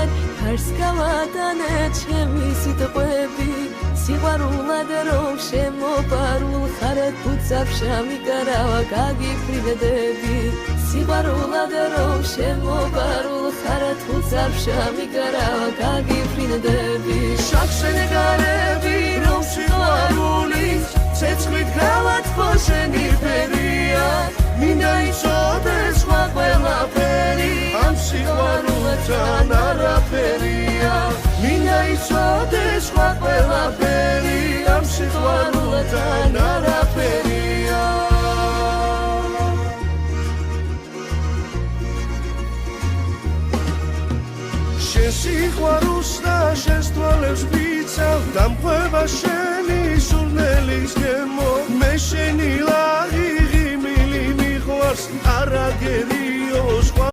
ვარ ქარს გავატანე ჩემი სიტყვები სიყვარულად რომ შემოპარულ ხარად ფუძაფშა მიკარავა გაგიფრინდები სიყვარულად რომ შემოპარულ ხარად ფუძაფშა მიკარავა გაგიფრინდები შახშენეგარები რომ სიყვარული ცეცხლით გავათბო შენი ფერია მინდა იცოდეს სხვა ყველაფერი ამ სიყვარულთან არაფერია მინდა იცოდეს სხვა ყველაფერი ამ სიყვარულთან არაფერია შენ სიყვარულს და შენს თვალებს ვიცავ დამყვება შენი სურნელის გემო მე შენი ლაღი ღიმილი მიყვარს არაგერიო სხვა